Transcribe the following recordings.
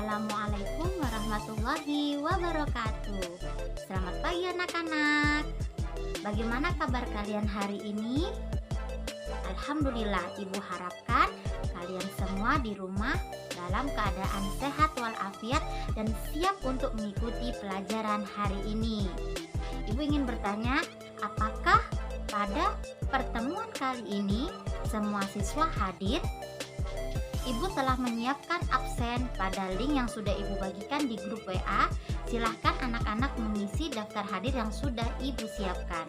Assalamualaikum warahmatullahi wabarakatuh. Selamat pagi anak-anak. Bagaimana kabar kalian hari ini? Alhamdulillah, Ibu harapkan kalian semua di rumah dalam keadaan sehat walafiat dan siap untuk mengikuti pelajaran hari ini. Ibu ingin bertanya, apakah pada pertemuan kali ini semua siswa hadir? Ibu telah menyiapkan absen pada link yang sudah Ibu bagikan di grup WA. Silahkan anak-anak mengisi daftar hadir yang sudah Ibu siapkan.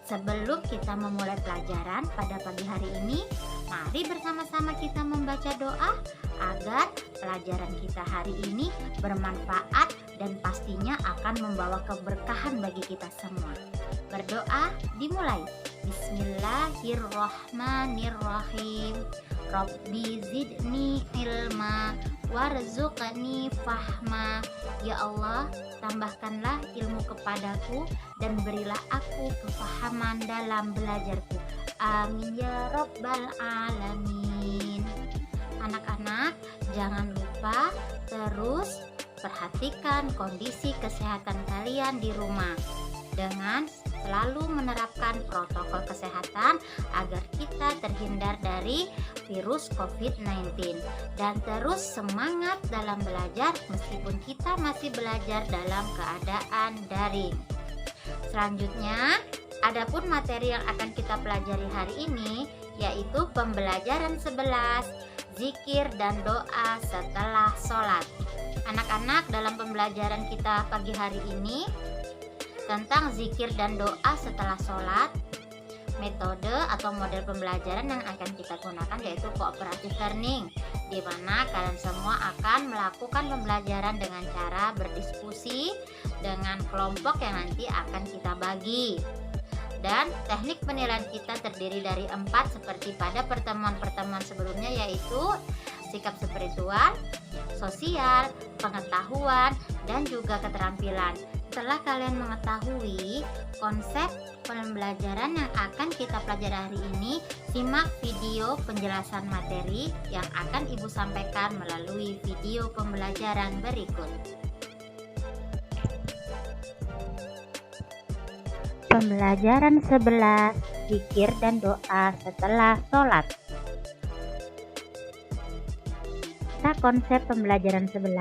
Sebelum kita memulai pelajaran pada pagi hari ini, mari bersama-sama kita membaca doa agar pelajaran kita hari ini bermanfaat dan pastinya akan membawa keberkahan bagi kita semua. Berdoa dimulai. Bismillahirrahmanirrahim. Rabbi zidni ilma warzuqni fahma. Ya Allah, tambahkanlah ilmu kepadaku dan berilah aku kefahaman dalam belajarku. Amin ya rabbal alamin. Anak-anak, jangan lupa terus perhatikan kondisi kesehatan kalian di rumah dengan selalu menerapkan protokol kesehatan agar kita terhindar dari virus COVID-19 dan terus semangat dalam belajar meskipun kita masih belajar dalam keadaan daring. Selanjutnya, adapun materi yang akan kita pelajari hari ini yaitu pembelajaran 11, zikir dan doa setelah sholat. Anak-anak, dalam pembelajaran kita pagi hari ini tentang zikir dan doa setelah sholat, metode atau model pembelajaran yang akan kita gunakan yaitu cooperative learning, di mana kalian semua akan melakukan pembelajaran dengan cara berdiskusi dengan kelompok yang nanti akan kita bagi. Dan teknik penilaian kita terdiri dari 4 seperti pada pertemuan-pertemuan sebelumnya, yaitu sikap spiritual, sosial, pengetahuan, dan juga keterampilan. Setelah kalian mengetahui konsep pembelajaran yang akan kita pelajari hari ini, simak video penjelasan materi yang akan Ibu sampaikan melalui video pembelajaran berikut. Pembelajaran 11, zikir dan doa setelah sholat. Konsep pembelajaran 11,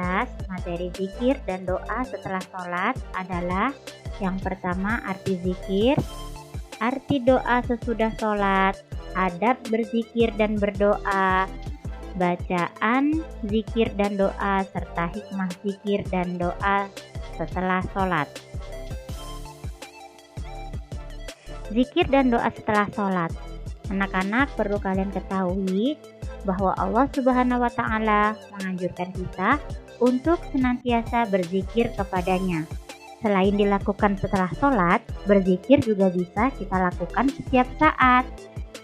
materi zikir dan doa setelah sholat adalah: yang pertama, arti zikir, arti doa sesudah sholat, adab berzikir dan berdoa, bacaan zikir dan doa, serta hikmah zikir dan doa setelah sholat. Zikir dan doa setelah sholat. Anak-anak, perlu kalian ketahui bahwa Allah Subhanahu wa Ta'ala menganjurkan kita untuk senantiasa berzikir kepadanya. Selain dilakukan setelah sholat, berzikir juga bisa kita lakukan setiap saat.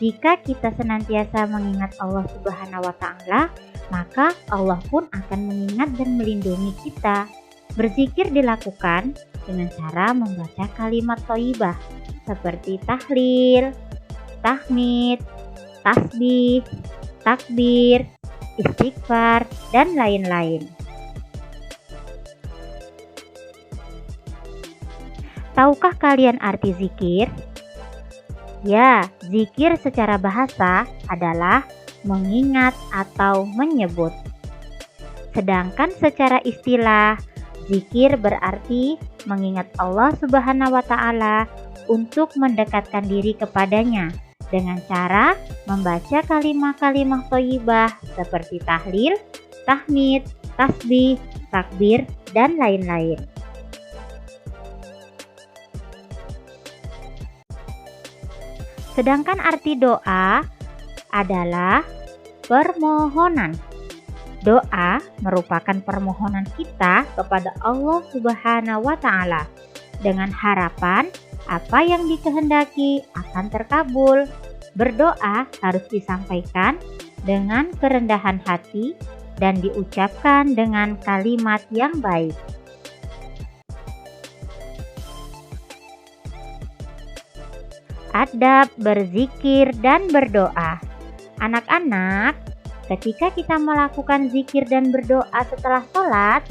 Jika kita senantiasa mengingat Allah Subhanahu wa Ta'ala, maka Allah pun akan mengingat dan melindungi kita. Berzikir dilakukan dengan cara membaca kalimat thayyibah seperti tahlil, tahmid, tasbih, takbir, istighfar, dan lain-lain. Tahukah kalian arti zikir? Ya, zikir secara bahasa adalah mengingat atau menyebut. Sedangkan secara istilah, zikir berarti mengingat Allah Subhanahu wa Ta'ala untuk mendekatkan diri kepadanya dengan cara membaca kalimat-kalimat thayyibah seperti tahlil, tahmid, tasbih, takbir, dan lain-lain. Sedangkan arti doa adalah permohonan. Doa merupakan permohonan kita kepada Allah Subhanahu wa Ta'ala dengan harapan apa yang dikehendaki akan terkabul. Berdoa harus disampaikan dengan kerendahan hati dan diucapkan dengan kalimat yang baik. Adab berzikir dan berdoa. Anak-anak, ketika kita melakukan zikir dan berdoa setelah sholat,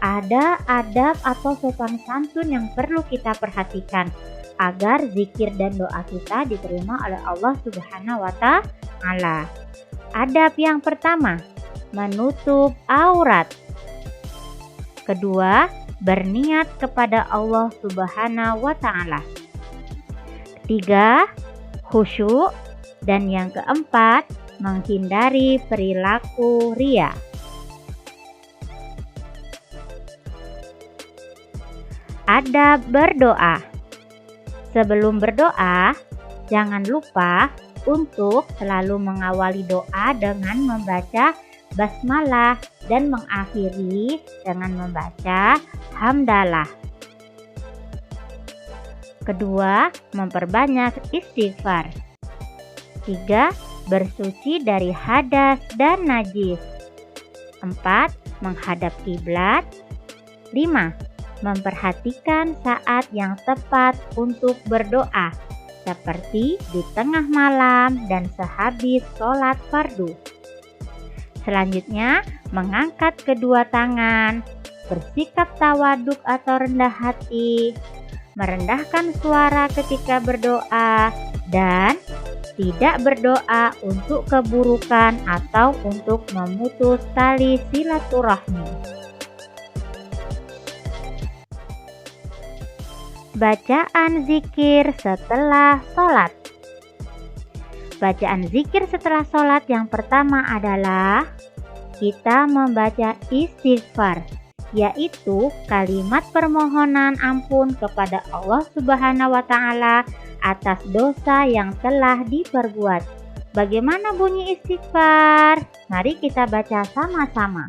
ada adab atau sopan santun yang perlu kita perhatikan agar zikir dan doa kita diterima oleh Allah Subhanahu wa Ta'ala. Adab yang pertama, menutup aurat. Kedua, berniat kepada Allah Subhanahu wa Ta'ala. Ketiga, khusyuk. Dan yang keempat, menghindari perilaku riya. Adab berdoa. Sebelum berdoa, jangan lupa untuk selalu mengawali doa dengan membaca basmalah dan mengakhiri dengan membaca hamdalah. Kedua, memperbanyak istighfar. 3. Bersuci dari hadas dan najis. 4. Menghadap kiblat. 5. Memperhatikan saat yang tepat untuk berdoa, seperti di tengah malam dan sehabis sholat fardu. Selanjutnya, mengangkat kedua tangan, bersikap tawaduk atau rendah hati, merendahkan suara ketika berdoa, dan tidak berdoa untuk keburukan atau untuk memutus tali silaturahmi. Bacaan zikir setelah sholat. Bacaan zikir setelah sholat yang pertama adalah kita membaca istighfar, yaitu kalimat permohonan ampun kepada Allah Subhanahu wa Ta'ala atas dosa yang telah diperbuat. Bagaimana bunyi istighfar? Mari kita baca sama-sama.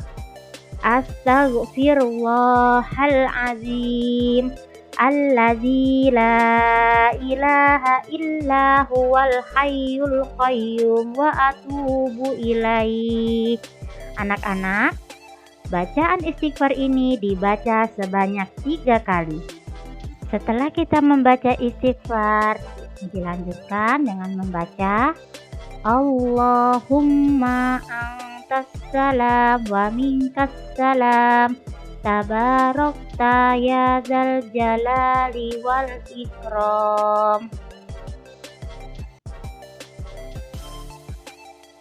Astaghfirullahalazim alladzi la ilaha illa huwal hayyul qayyum wa atubu ilaih. Anak-anak, bacaan istighfar ini dibaca sebanyak 3 kali. Setelah kita membaca istighfar, dilanjutkan dengan membaca Allahumma antas salam wa minkas salam tabarakta ya dzal jalali wal ikram.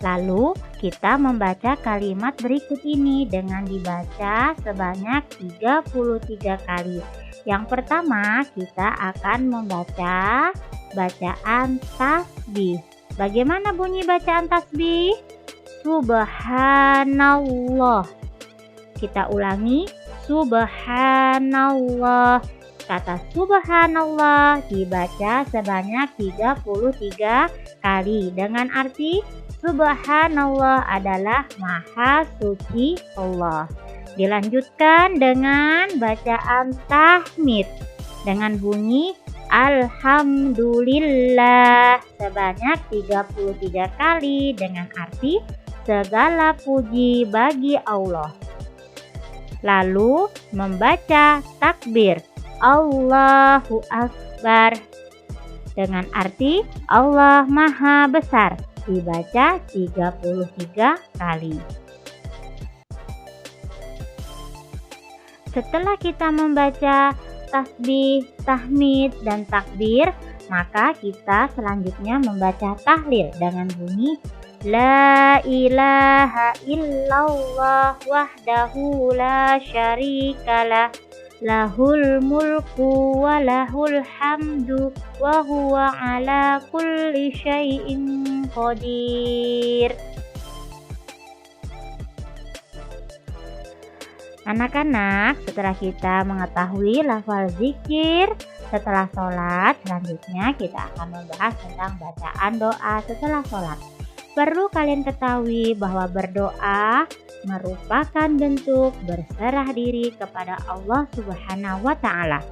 Lalu kita membaca kalimat berikut ini dengan dibaca sebanyak 33 kali. Yang pertama, kita akan membaca bacaan tasbih. Bagaimana bunyi bacaan tasbih? Subhanallah. Kita ulangi, Subhanallah. Kata Subhanallah dibaca sebanyak 33 kali dengan arti Subhanallah adalah Maha Suci Allah. Dilanjutkan dengan bacaan tahmid dengan bunyi Alhamdulillah sebanyak 33 kali dengan arti segala puji bagi Allah. Lalu membaca takbir Allahu Akbar dengan arti Allah Maha Besar dibaca 33 kali. Setelah kita membaca tasbih, tahmid, dan takbir, maka kita selanjutnya membaca tahlil dengan bunyi La ilaha illallah wahdahu la syarikalah lahul mulku wa lahul hamdu wa huwa ala kulli syai'in qadir. Anak-anak, setelah kita mengetahui lafal zikir setelah sholat, selanjutnya kita akan membahas tentang bacaan doa setelah sholat. Perlu kalian ketahui bahwa berdoa merupakan bentuk berserah diri kepada Allah Subhanahu wa Ta'ala,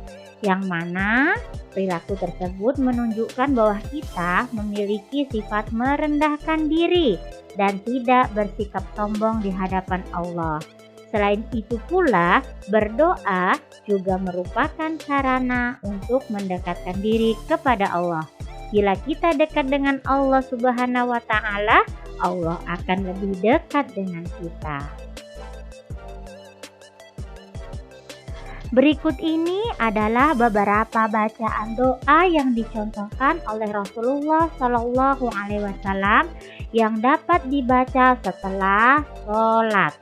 yang mana perilaku tersebut menunjukkan bahwa kita memiliki sifat merendahkan diri dan tidak bersikap sombong di hadapan Allah. Selain itu pula, berdoa juga merupakan sarana untuk mendekatkan diri kepada Allah. Bila kita dekat dengan Allah Subhanahu wa Ta'ala, Allah akan lebih dekat dengan kita. Berikut ini adalah beberapa bacaan doa yang dicontohkan oleh Rasulullah Shallallahu Alaihi Wasallam yang dapat dibaca setelah sholat.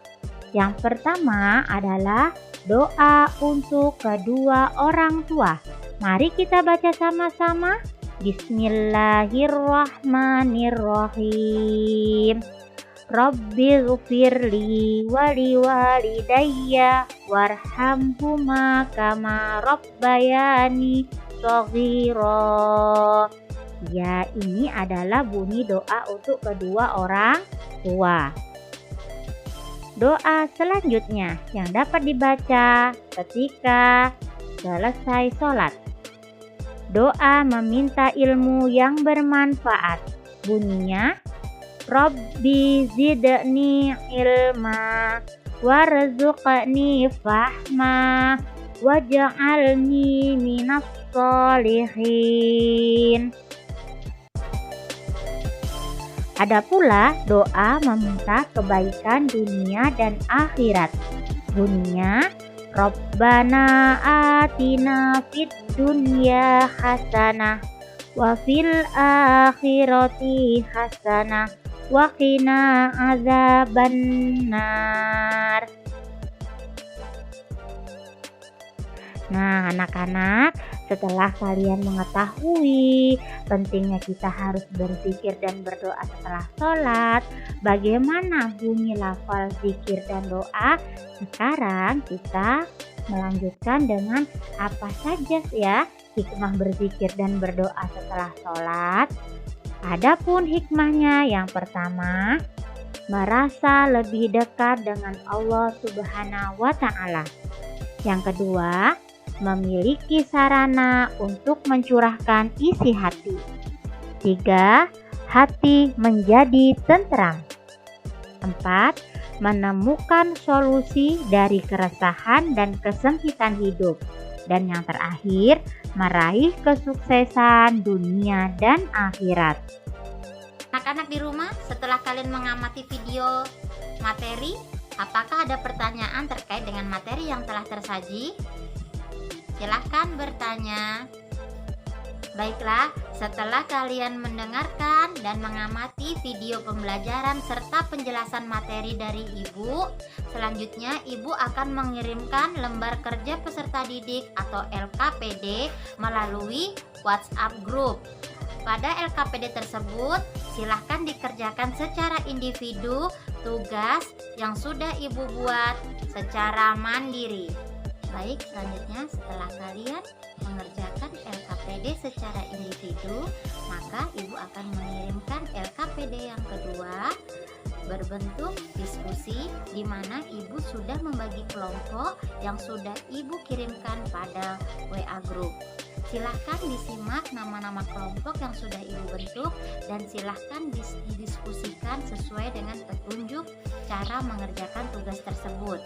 Yang pertama adalah doa untuk kedua orang tua. Mari kita baca sama-sama. Bismillahirrahmanirrahim. Rabbighfirli wa liwalidayya warhamhuma kama rabbayani shaghira. Ya, ini adalah bunyi doa untuk kedua orang tua. Doa selanjutnya yang dapat dibaca ketika selesai sholat. Doa meminta ilmu yang bermanfaat. Bunyinya, Rabbi zidni ilma warzuqni fahma waj'alni minas sholihin. Ada pula doa meminta kebaikan dunia dan akhirat. Bunyinya, Rabbana atina fid dunya hasanah wa fil akhirati hasanah wa qina azabannar. Nah, anak-anak, setelah kalian mengetahui pentingnya kita harus berzikir dan berdoa setelah sholat, bagaimana bunyi lafal zikir dan doa, sekarang kita melanjutkan dengan apa saja ya hikmah berzikir dan berdoa setelah sholat. Adapun hikmahnya, yang pertama, merasa lebih dekat dengan Allah Subhanahu wa Ta'ala. Yang kedua, memiliki sarana untuk mencurahkan isi hati. 3. Hati menjadi tenteram. 4. Menemukan solusi dari keresahan dan kesempitan hidup. Dan yang terakhir, meraih kesuksesan dunia dan akhirat. Anak-anak di rumah, setelah kalian mengamati video materi, apakah ada pertanyaan terkait dengan materi yang telah tersaji? Silahkan bertanya. Baiklah, setelah kalian mendengarkan dan mengamati video pembelajaran serta penjelasan materi dari Ibu, selanjutnya Ibu akan mengirimkan lembar kerja peserta didik atau LKPD melalui WhatsApp group. Pada LKPD tersebut, silahkan dikerjakan secara individu tugas yang sudah Ibu buat secara mandiri. Baik, selanjutnya setelah kalian mengerjakan LKPD secara individu, maka Ibu akan mengirimkan LKPD yang kedua berbentuk diskusi, di mana Ibu sudah membagi kelompok yang sudah Ibu kirimkan pada WA group. Silahkan disimak nama-nama kelompok yang sudah Ibu bentuk dan silahkan didiskusikan sesuai dengan petunjuk cara mengerjakan tugas tersebut.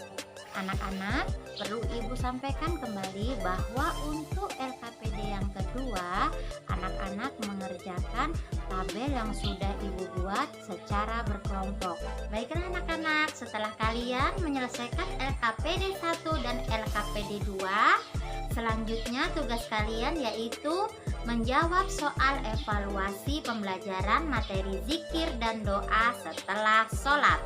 Anak-anak, perlu Ibu sampaikan kembali bahwa untuk LKPD yang kedua, anak-anak mengerjakan tabel yang sudah Ibu buat secara berkelompok. Baiklah anak-anak, setelah kalian menyelesaikan LKPD 1 dan LKPD 2, selanjutnya tugas kalian yaitu menjawab soal evaluasi pembelajaran materi zikir dan doa setelah sholat.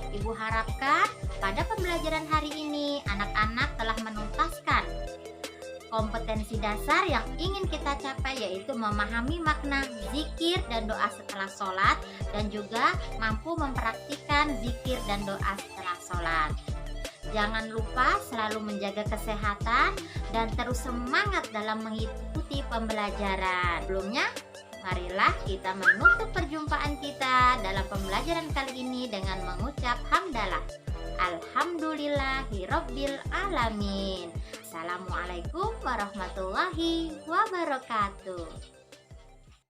Ibu harapkan pada pembelajaran hari ini anak-anak telah menuntaskan kompetensi dasar yang ingin kita capai, yaitu memahami makna zikir dan doa setelah sholat dan juga mampu mempraktikkan zikir dan doa setelah sholat. Jangan lupa selalu menjaga kesehatan dan terus semangat dalam mengikuti pembelajaran. Sebelumnya, marilah kita menutup perjumpaan kita dalam pembelajaran kali ini dengan mengucap hamdalah. Alhamdulillahirabbil alamin. Assalamualaikum warahmatullahi wabarakatuh.